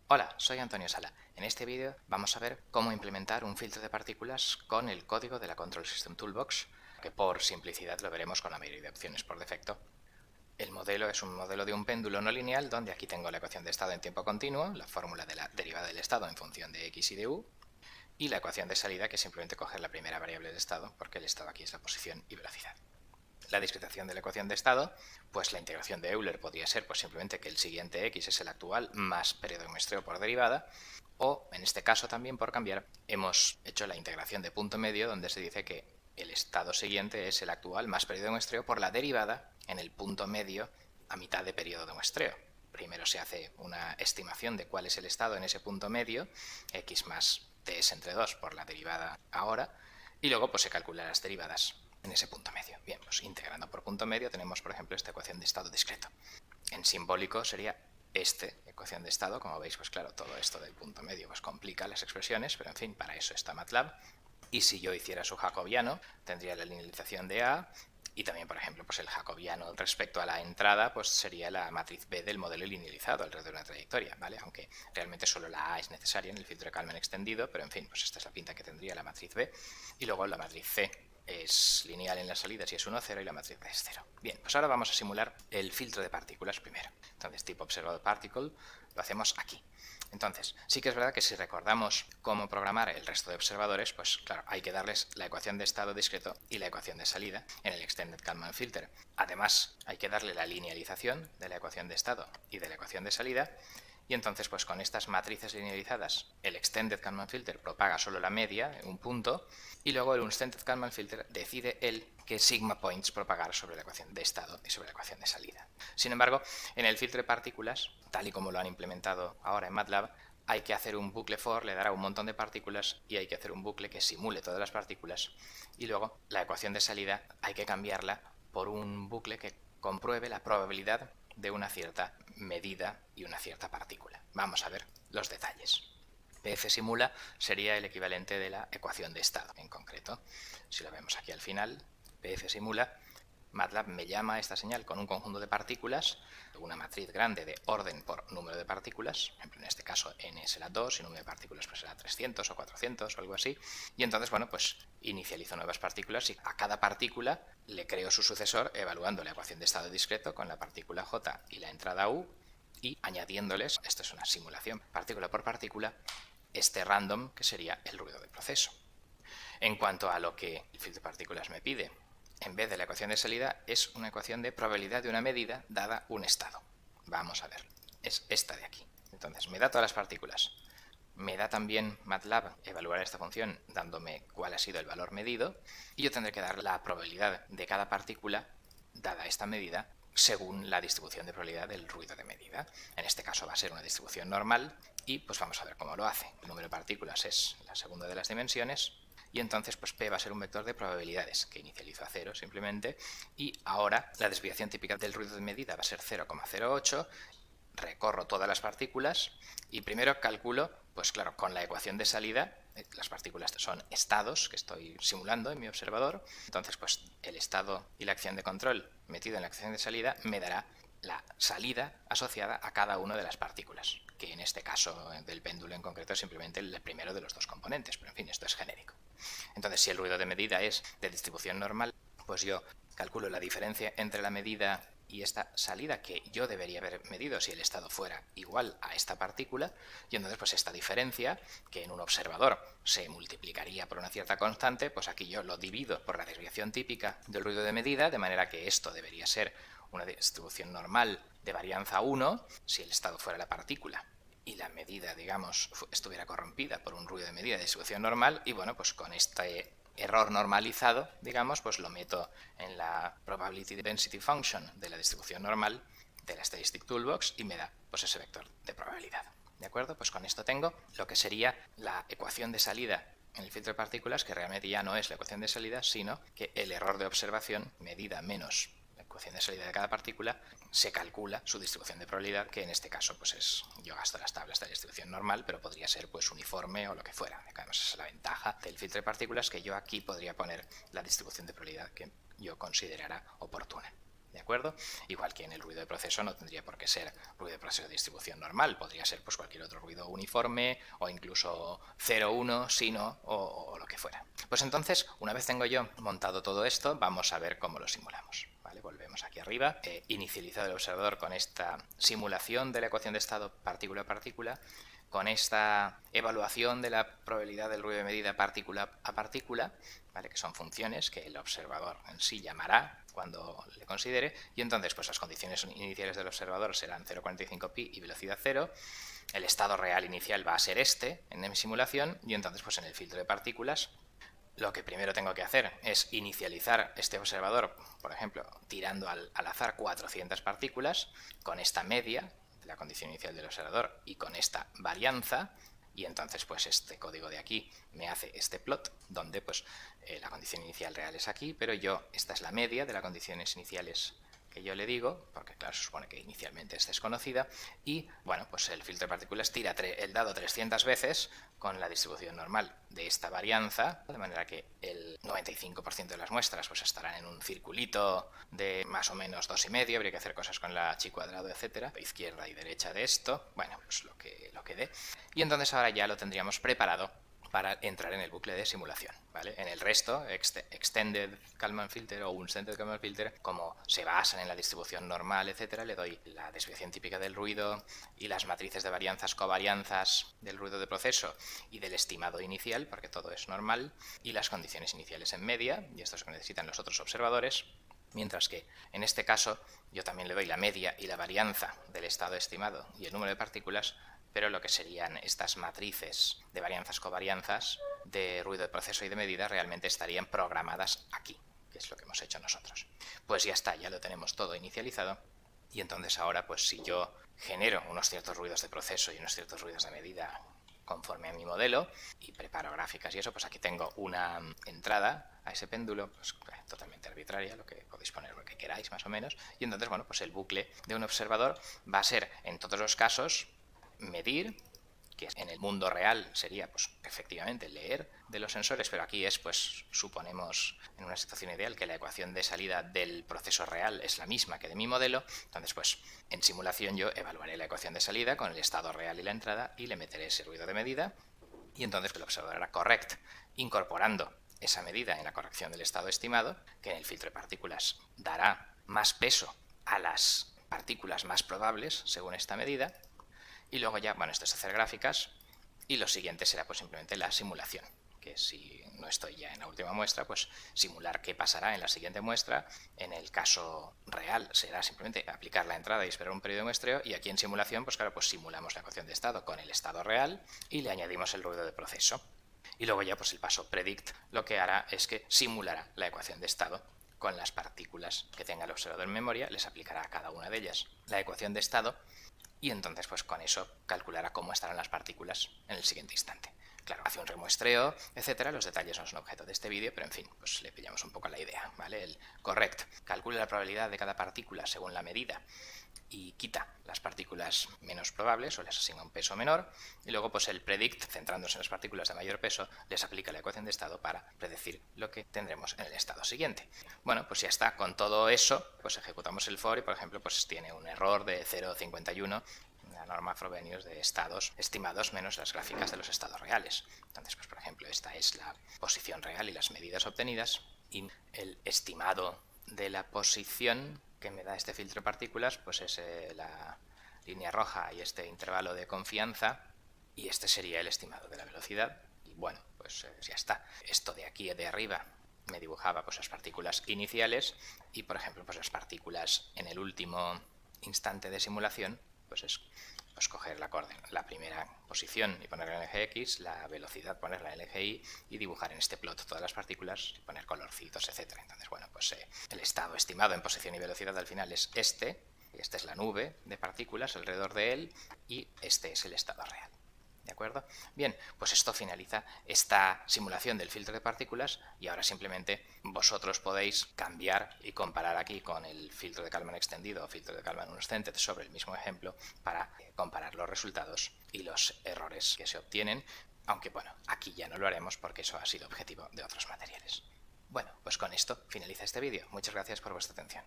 Hola, soy Antonio Sala. En este vídeo vamos a ver cómo implementar un filtro de partículas con el código de la Control System Toolbox, que por simplicidad lo veremos con la mayoría de opciones por defecto. El modelo es un modelo de un péndulo no lineal, donde aquí tengo la ecuación de estado en tiempo continuo, la fórmula de la derivada del estado en función de x y de u, y la ecuación de salida, que es simplemente coger la primera variable del estado, porque el estado aquí es la posición y velocidad. La discretación de la ecuación de estado, pues la integración de Euler podría ser pues simplemente que el siguiente x es el actual más periodo de muestreo por derivada, o en este caso también por cambiar hemos hecho la integración de punto medio, donde se dice que el estado siguiente es el actual más periodo de muestreo por la derivada en el punto medio a mitad de periodo de muestreo. Primero se hace una estimación de cuál es el estado en ese punto medio, x más ts entre 2 por la derivada ahora, y luego pues se calculan las derivadas en ese punto medio. Bien, pues integrando por punto medio tenemos, por ejemplo, esta ecuación de estado discreto. En simbólico sería esta ecuación de estado. Como veis, pues claro, todo esto del punto medio pues complica las expresiones, pero en fin, para eso está MATLAB. Y si yo hiciera su jacobiano, tendría la linealización de A, y también, por ejemplo, pues el jacobiano respecto a la entrada, pues sería la matriz B del modelo linealizado alrededor de una trayectoria, ¿vale? Aunque realmente solo la A es necesaria en el filtro de Kalman extendido, pero en fin, pues esta es la pinta que tendría la matriz B. Y luego la matriz C es lineal en las salidas y es 1, 0, y la matriz B es 0. Bien, pues ahora vamos a simular el filtro de partículas primero. Entonces, tipo observado particle lo hacemos aquí. Entonces, sí que es verdad que si recordamos cómo programar el resto de observadores, pues claro, hay que darles la ecuación de estado discreto y la ecuación de salida en el Extended Kalman Filter. Además, hay que darle la linealización de la ecuación de estado y de la ecuación de salida. Y entonces, pues con estas matrices linealizadas, el Extended Kalman Filter propaga solo la media, un punto, y luego el Extended Kalman Filter decide él qué sigma points propagar sobre la ecuación de estado y sobre la ecuación de salida. Sin embargo, en el filtro de partículas, tal y como lo han implementado ahora en MATLAB, hay que hacer un bucle for, le dará un montón de partículas y hay que hacer un bucle que simule todas las partículas, y luego la ecuación de salida hay que cambiarla por un bucle que compruebe la probabilidad de una cierta medida y una cierta partícula. Vamos a ver los detalles. PF simula sería el equivalente de la ecuación de estado en concreto. Si lo vemos aquí al final, PF simula, MATLAB me llama a esta señal con un conjunto de partículas, una matriz grande de orden por número de partículas, por ejemplo en este caso n será 2 y número de partículas pues será 300 o 400 o algo así, y entonces bueno pues inicializo nuevas partículas y a cada partícula le creo su sucesor evaluando la ecuación de estado discreto con la partícula j y la entrada u, y añadiéndoles, esto es una simulación partícula por partícula, este random que sería el ruido del proceso. En cuanto a lo que el filtro de partículas me pide, en vez de la ecuación de salida, es una ecuación de probabilidad de una medida dada un estado. Vamos a ver, es esta de aquí. Entonces, me da todas las partículas. Me da también MATLAB evaluar esta función dándome cuál ha sido el valor medido, y yo tendré que dar la probabilidad de cada partícula dada esta medida según la distribución de probabilidad del ruido de medida. En este caso va a ser una distribución normal y pues vamos a ver cómo lo hace. El número de partículas es la segunda de las dimensiones y entonces pues P va a ser un vector de probabilidades que inicializo a 0 simplemente, y ahora la desviación típica del ruido de medida va a ser 0,08. Recorro todas las partículas y primero calculo, pues claro, con la ecuación de salida, las partículas son estados que estoy simulando en mi observador, entonces pues el estado y la acción de control metido en la acción de salida me dará la salida asociada a cada una de las partículas, que en este caso del péndulo en concreto es simplemente el primero de los dos componentes, pero en fin, esto es genérico. Entonces, si el ruido de medida es de distribución normal, pues yo calculo la diferencia entre la medida y esta salida que yo debería haber medido si el estado fuera igual a esta partícula, y entonces pues esta diferencia, que en un observador se multiplicaría por una cierta constante, pues aquí yo lo divido por la desviación típica del ruido de medida, de manera que esto debería ser una distribución normal de varianza 1 si el estado fuera la partícula y la medida, digamos, estuviera corrompida por un ruido de medida de distribución normal, y bueno, pues con este error normalizado, digamos, pues lo meto en la probability density function de la distribución normal de la Statistic Toolbox y me da pues ese vector de probabilidad. ¿De acuerdo? Pues con esto tengo lo que sería la ecuación de salida en el filtro de partículas, que realmente ya no es la ecuación de salida, sino que el error de observación, medida menos la ecuación de salida de cada partícula, se calcula su distribución de probabilidad, que en este caso pues es, yo gasto las tablas de la distribución normal, pero podría ser pues uniforme o lo que fuera. Digamos, esa es la ventaja del filtro de partículas, que yo aquí podría poner la distribución de probabilidad que yo considerara oportuna. ¿De acuerdo? Igual que en el ruido de proceso no tendría por qué ser ruido de proceso de distribución normal, podría ser pues cualquier otro ruido uniforme o incluso 0,1, sino o lo que fuera. Pues entonces, una vez tengo yo montado todo esto, vamos a ver cómo lo simulamos. ¿Vale? Volvemos aquí arriba, he inicializado el observador con esta simulación de la ecuación de estado partícula a partícula, con esta evaluación de la probabilidad del ruido de medida partícula a partícula, ¿vale? Que son funciones que el observador en sí llamará cuando le considere, y entonces pues las condiciones iniciales del observador serán 0,45 pi y velocidad 0, el estado real inicial va a ser este en mi simulación, y entonces pues en el filtro de partículas lo que primero tengo que hacer es inicializar este observador, por ejemplo, tirando al azar 400 partículas, con esta media de la condición inicial del observador y con esta varianza, y entonces pues este código de aquí me hace este plot, donde pues la condición inicial real es aquí, pero esta es la media de las condiciones iniciales que yo le digo, porque claro, se supone que inicialmente es desconocida, y bueno, pues el filtro de partículas tira el dado 300 veces con la distribución normal de esta varianza, de manera que el 95% de las muestras pues estarán en un circulito de más o menos 2,5, habría que hacer cosas con la chi cuadrado, etcétera, izquierda y derecha de esto, bueno, pues lo que dé, y entonces ahora ya lo tendríamos preparado para entrar en el bucle de simulación, ¿vale? En el resto, Extended Kalman Filter o Unextended Kalman Filter, como se basan en la distribución normal, etcétera, le doy la desviación típica del ruido y las matrices de varianzas, covarianzas del ruido de proceso y del estimado inicial, porque todo es normal, y las condiciones iniciales en media, y esto es lo que necesitan los otros observadores, mientras que en este caso yo también le doy la media y la varianza del estado estimado y el número de partículas, pero lo que serían estas matrices de varianzas covarianzas de ruido de proceso y de medida realmente estarían programadas aquí, que es lo que hemos hecho nosotros. Pues ya está, ya lo tenemos todo inicializado, y entonces ahora pues si yo genero unos ciertos ruidos de proceso y unos ciertos ruidos de medida conforme a mi modelo y preparo gráficas y eso, pues aquí tengo una entrada a ese péndulo, pues totalmente arbitraria, lo que podéis poner lo que queráis más o menos, y entonces bueno, pues el bucle de un observador va a ser en todos los casos medir, que en el mundo real sería pues efectivamente leer de los sensores, pero aquí es pues suponemos en una situación ideal que la ecuación de salida del proceso real es la misma que de mi modelo, entonces pues en simulación yo evaluaré la ecuación de salida con el estado real y la entrada y le meteré ese ruido de medida, y entonces el observador hará correct incorporando esa medida en la corrección del estado estimado, que en el filtro de partículas dará más peso a las partículas más probables según esta medida. Y luego ya, bueno, esto es hacer gráficas, y lo siguiente será pues simplemente la simulación, que si no estoy ya en la última muestra, pues simular qué pasará en la siguiente muestra. En el caso real será simplemente aplicar la entrada y esperar un periodo de muestreo, y aquí en simulación, pues claro, pues simulamos la ecuación de estado con el estado real y le añadimos el ruido de proceso. Y luego ya pues el paso predict lo que hará es que simulará la ecuación de estado con las partículas que tenga el observador en memoria, les aplicará a cada una de ellas la ecuación de estado, y entonces pues con eso calculará cómo estarán las partículas en el siguiente instante. Claro, hace un remuestreo, etcétera, los detalles no son objeto de este vídeo, pero en fin, pues le pillamos un poco la idea, ¿vale? El correct calcula la probabilidad de cada partícula según la medida y quita las partículas menos probables o les asigna un peso menor, y luego pues el predict, centrándose en las partículas de mayor peso, les aplica la ecuación de estado para predecir lo que tendremos en el estado siguiente. Bueno, pues ya está, con todo eso pues ejecutamos el for y por ejemplo pues tiene un error de 0,51, la norma Frobenius de estados estimados menos las gráficas de los estados reales. Entonces pues por ejemplo esta es la posición real y las medidas obtenidas, y el estimado de la posición que me da este filtro de partículas pues es la línea roja y este intervalo de confianza, y este sería el estimado de la velocidad. Y bueno, pues ya está. Esto de aquí de arriba me dibujaba pues las partículas iniciales, y por ejemplo pues las partículas en el último instante de simulación pues es pues coger la primera posición y ponerla en el eje X, la velocidad ponerla en el eje Y y dibujar en este plot todas las partículas y poner colorcitos, etcétera. Entonces, bueno, pues el estado estimado en posición y velocidad al final es este, y esta es la nube de partículas alrededor de él, y este es el estado real. ¿De acuerdo? Bien, pues esto finaliza esta simulación del filtro de partículas, y ahora simplemente vosotros podéis cambiar y comparar aquí con el filtro de Kalman extendido o filtro de Kalman Unextended sobre el mismo ejemplo para comparar los resultados y los errores que se obtienen, aunque bueno, aquí ya no lo haremos porque eso ha sido objetivo de otros materiales. Bueno, pues con esto finaliza este vídeo. Muchas gracias por vuestra atención.